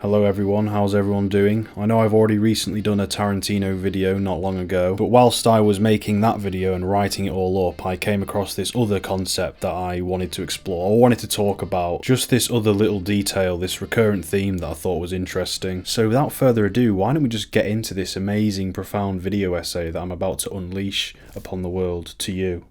Hello everyone, how's everyone doing? I know I've already recently done a Tarantino video not long ago, but whilst I was making that video and writing it all up, I came across this other concept that I wanted to explore. I wanted to talk about just this other little detail, this recurrent theme that I thought was interesting. So without further ado, why don't we just get into this amazing, profound video essay that I'm about to unleash upon the world to you.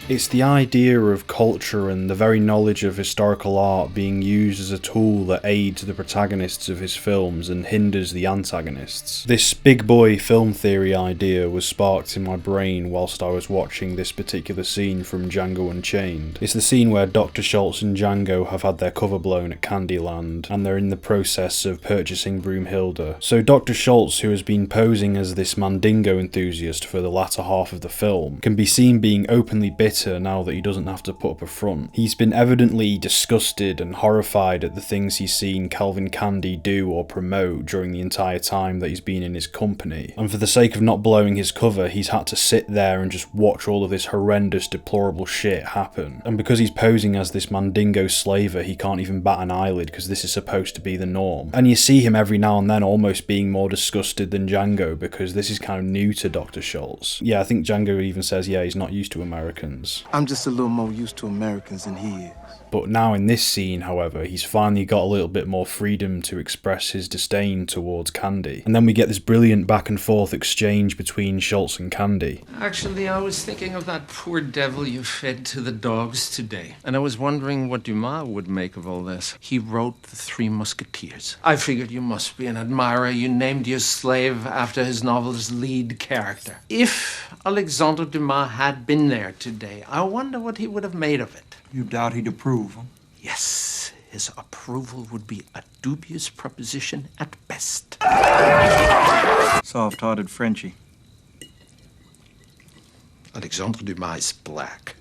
It's the idea of culture and the very knowledge of historical art being used as a tool that aids the protagonists of his films and hinders the antagonists. This big boy film theory idea was sparked in my brain whilst I was watching this particular scene from Django Unchained. It's the scene where Dr. Schultz and Django have had their cover blown at Candyland, and they're in the process of purchasing Broomhilda. So Dr. Schultz, who has been posing as this Mandingo enthusiast for the latter half of the film, can be seen being openly bitter now that he doesn't have to put up a front. He's been evidently disgusted and horrified at the things he's seen Calvin Candie do or promote during the entire time that he's been in his company. And for the sake of not blowing his cover, he's had to sit there and just watch all of this horrendous, deplorable shit happen. And because he's posing as this Mandingo slaver, he can't even bat an eyelid because this is supposed to be the norm. And you see him every now and then almost being more disgusted than Django because this is kind of new to Dr. Schultz. Yeah, I think Django even says, yeah, he's not used to Americans. I'm just a little more used to Americans than he is. But now in this scene, however, he's finally got a little bit more freedom to express his disdain towards Candie. And then we get this brilliant back and forth exchange between Schultz and Candie. Actually, I was thinking of that poor devil you fed to the dogs today. And I was wondering what Dumas would make of all this. He wrote The Three Musketeers. I figured you must be an admirer. You named your slave after his novel's lead character. If Alexandre Dumas had been there today, I wonder what he would have made of it. You doubt he'd approve, huh? Yes, his approval would be a dubious proposition at best. Soft-hearted Frenchie. Alexandre Dumas is black.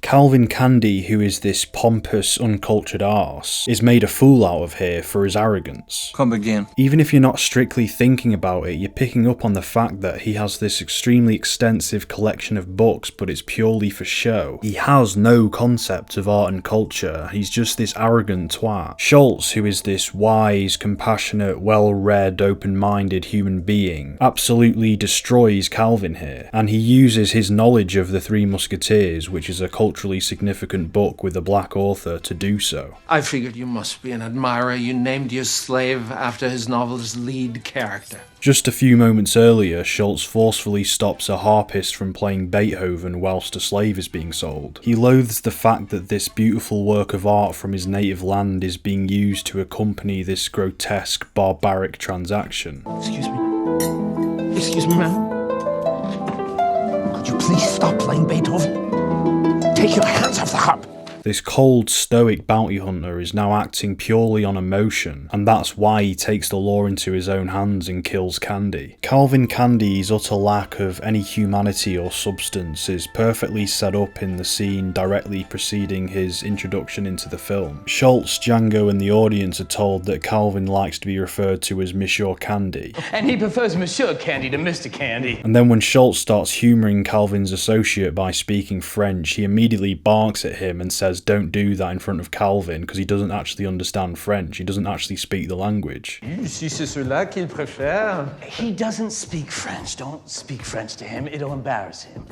Calvin Candie, who is this pompous, uncultured arse, is made a fool out of here for his arrogance. Come again. Even if you're not strictly thinking about it, you're picking up on the fact that he has this extremely extensive collection of books, but it's purely for show. He has no concept of art and culture, he's just this arrogant twat. Schultz, who is this wise, compassionate, well-read, open-minded human being, absolutely destroys Calvin here, and he uses his knowledge of the Three Musketeers, which is a culturally significant book with a black author, to do so. I figured you must be an admirer. You named your slave after his novel's lead character. Just a few moments earlier, Schultz forcefully stops a harpist from playing Beethoven whilst a slave is being sold. He loathes the fact that this beautiful work of art from his native land is being used to accompany this grotesque, barbaric transaction. Excuse me. Excuse me, ma'am. Could you please stop playing Beethoven? Take your hands off the harp. This cold, stoic bounty hunter is now acting purely on emotion, and that's why he takes the law into his own hands and kills Candie. Calvin Candie's utter lack of any humanity or substance is perfectly set up in the scene directly preceding his introduction into the film. Schultz, Django and the audience are told that Calvin likes to be referred to as Monsieur Candie. And he prefers Monsieur Candie to Mr. Candie. And then when Schultz starts humouring Calvin's associate by speaking French, he immediately barks at him and says, don't do that in front of Calvin because he doesn't actually understand French. He doesn't actually speak the language. Si c'est cela qu'il préfère. He doesn't speak French. Don't speak French to him. It'll embarrass him.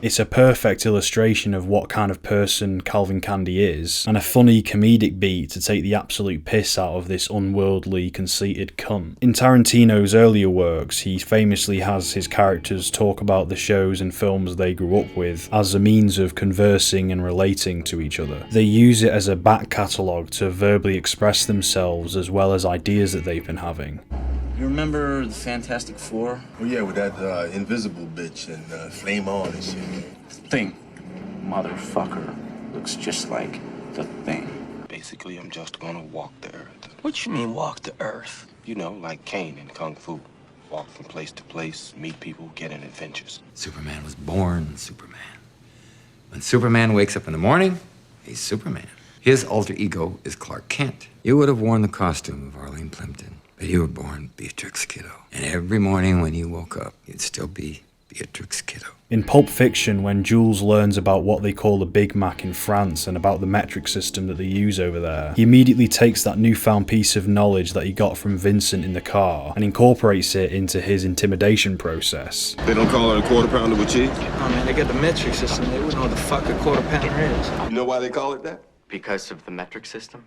It's a perfect illustration of what kind of person Calvin Candie is, and a funny comedic beat to take the absolute piss out of this unworldly, conceited cunt. In Tarantino's earlier works, he famously has his characters talk about the shows and films they grew up with as a means of conversing and relating to each other. They use it as a back catalogue to verbally express themselves as well as ideas that they've been having. You remember the Fantastic Four? Oh yeah, with that invisible bitch and Flame On and shit. Thing. Motherfucker. Looks just like the Thing. Basically, I'm just gonna walk the earth. What you mean, walk the earth? You know, like Kane in Kung Fu. Walk from place to place, meet people, get in adventures. Superman was born Superman. When Superman wakes up in the morning, he's Superman. His alter ego is Clark Kent. You would have worn the costume of Arlene Plimpton, but you were born Beatrix Kiddo. And every morning when you woke up, you'd still be Beatrix Kiddo. In Pulp Fiction, when Jules learns about what they call a Big Mac in France and about the metric system that they use over there, he immediately takes that newfound piece of knowledge that he got from Vincent in the car and incorporates it into his intimidation process. They don't call it a quarter pounder with cheese? Oh man, they got the metric system. They wouldn't know what the fuck a quarter pounder is. You know why they call it that? Because of the metric system?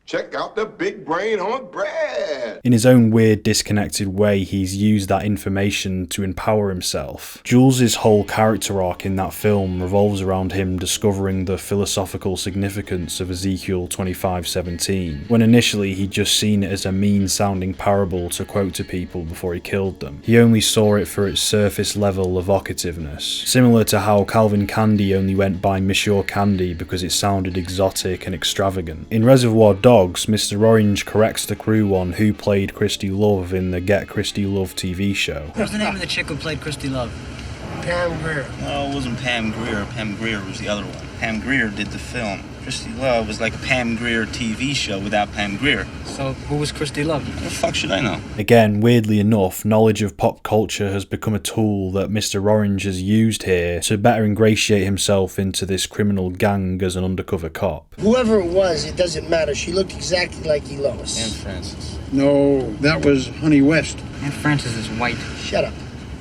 Check out the big brain on bread! In his own weird, disconnected way, he's used that information to empower himself. Jules' whole character arc in that film revolves around him discovering the philosophical significance of Ezekiel 25:17, when initially he'd just seen it as a mean-sounding parable to quote to people before he killed them. He only saw it for its surface-level evocativeness, similar to how Calvin Candy only went by Monsieur Candy because it sounded exotic and extravagant. In Reservoir Dogs, Mr. Orange corrects the crew on who played Christy Love in the Get Christy Love TV show. What's the name of the chick who played Christy Love? Pam Grier. No, it wasn't Pam Grier. Pam Grier was the other one. Pam Grier did the film. Christy Love was like a Pam Grier TV show without Pam Grier. So, who was Christy Love? What the fuck should I know? Again, weirdly enough, knowledge of pop culture has become a tool that Mr. Orange has used here to better ingratiate himself into this criminal gang as an undercover cop. Whoever it was, it doesn't matter. She looked exactly like Elois. Anne Francis. No, that was Honey West. Aunt Frances is white. Shut up.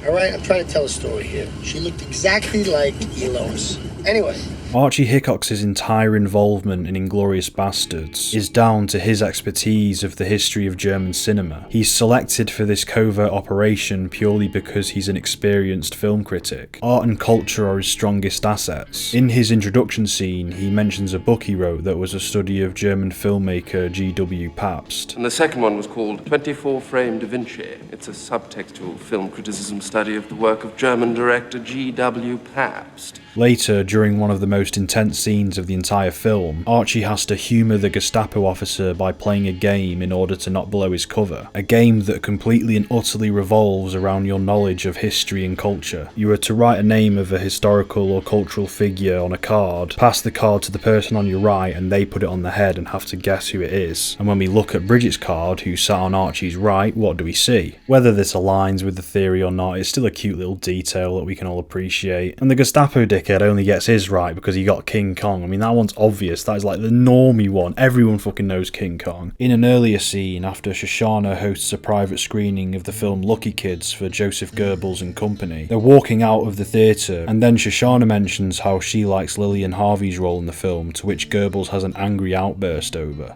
All right, I'm trying to tell a story here. She looked exactly like Elois. Anyway. Archie Hickox's entire involvement in Inglourious Basterds is down to his expertise of the history of German cinema. He's selected for this covert operation purely because he's an experienced film critic. Art and culture are his strongest assets. In his introduction scene, he mentions a book he wrote that was a study of German filmmaker G.W. Pabst. And the second one was called 24 Frame Da Vinci. It's a subtextual film criticism study of the work of German director G.W. Pabst. Later, during one of the most intense scenes of the entire film, Archie has to humour the Gestapo officer by playing a game in order to not blow his cover. A game that completely and utterly revolves around your knowledge of history and culture. You are to write a name of a historical or cultural figure on a card, pass the card to the person on your right and they put it on the head and have to guess who it is. And when we look at Bridget's card, who sat on Archie's right, what do we see? Whether this aligns with the theory or not, it's still a cute little detail that we can all appreciate. And the Gestapo dickhead only gets his right because he got King Kong. I mean, that one's obvious. That is like the normie one. Everyone fucking knows King Kong. In an earlier scene, after Shoshana hosts a private screening of the film Lucky Kids for Joseph Goebbels and company, they're walking out of the theatre, and then Shoshana mentions how she likes Lillian Harvey's role in the film, to which Goebbels has an angry outburst over.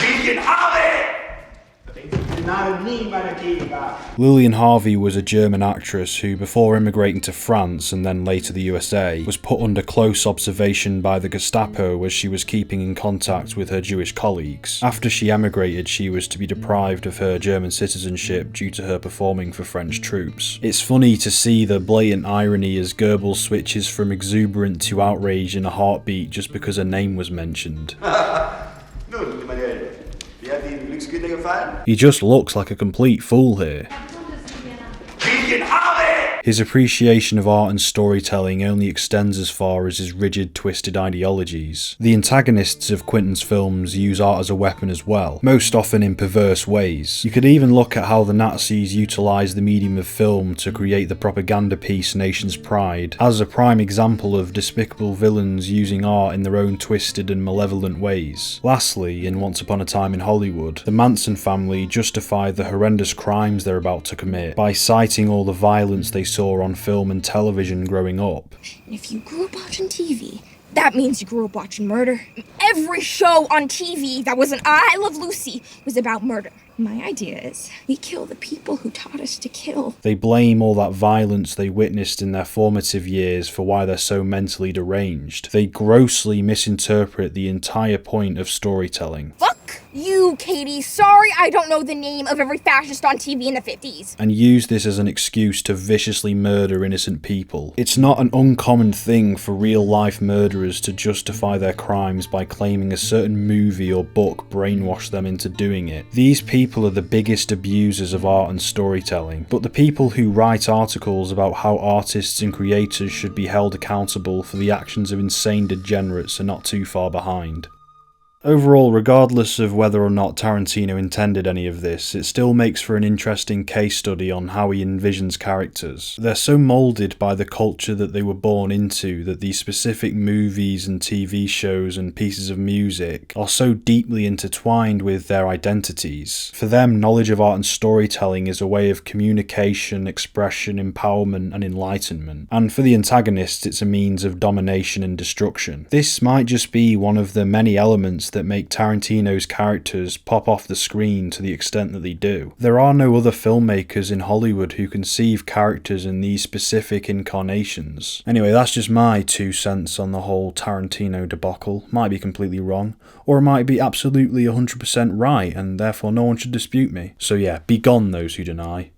Lillian Harvey! Lillian Harvey was a German actress who, before immigrating to France and then later the USA, was put under close observation by the Gestapo as she was keeping in contact with her Jewish colleagues. After she emigrated, she was to be deprived of her German citizenship due to her performing for French troops. It's funny to see the blatant irony as Goebbels switches from exuberant to outrage in a heartbeat just because her name was mentioned. He just looks like a complete fool here. His appreciation of art and storytelling only extends as far as his rigid, twisted ideologies. The antagonists of Quentin's films use art as a weapon as well, most often in perverse ways. You could even look at how the Nazis utilised the medium of film to create the propaganda piece Nation's Pride, as a prime example of despicable villains using art in their own twisted and malevolent ways. Lastly, in Once Upon a Time in Hollywood, the Manson family justified the horrendous crimes they're about to commit by citing all the violence they saw on film and television growing up. If you grew up watching TV, that means you grew up watching murder. Every show on TV that wasn't I Love Lucy was about murder. My idea is we kill the people who taught us to kill. They blame all that violence they witnessed in their formative years for why they're so mentally deranged. They grossly misinterpret the entire point of storytelling. Fuck you, Katie. Sorry I don't know the name of every fascist on TV in the 50s. And use this as an excuse to viciously murder innocent people. It's not an uncommon thing for real-life murderers to justify their crimes by claiming a certain movie or book brainwashed them into doing it. These people are the biggest abusers of art and storytelling, but the people who write articles about how artists and creators should be held accountable for the actions of insane degenerates are not too far behind. Overall, regardless of whether or not Tarantino intended any of this, it still makes for an interesting case study on how he envisions characters. They're so moulded by the culture that they were born into that these specific movies and TV shows and pieces of music are so deeply intertwined with their identities. For them, knowledge of art and storytelling is a way of communication, expression, empowerment, and enlightenment. And for the antagonists, it's a means of domination and destruction. This might just be one of the many elements that make Tarantino's characters pop off the screen to the extent that they do. There are no other filmmakers in Hollywood who conceive characters in these specific incarnations. Anyway, that's just my 2 cents on the whole Tarantino debacle. Might be completely wrong, or it might be absolutely 100% right, and therefore no one should dispute me. So yeah, be gone those who deny.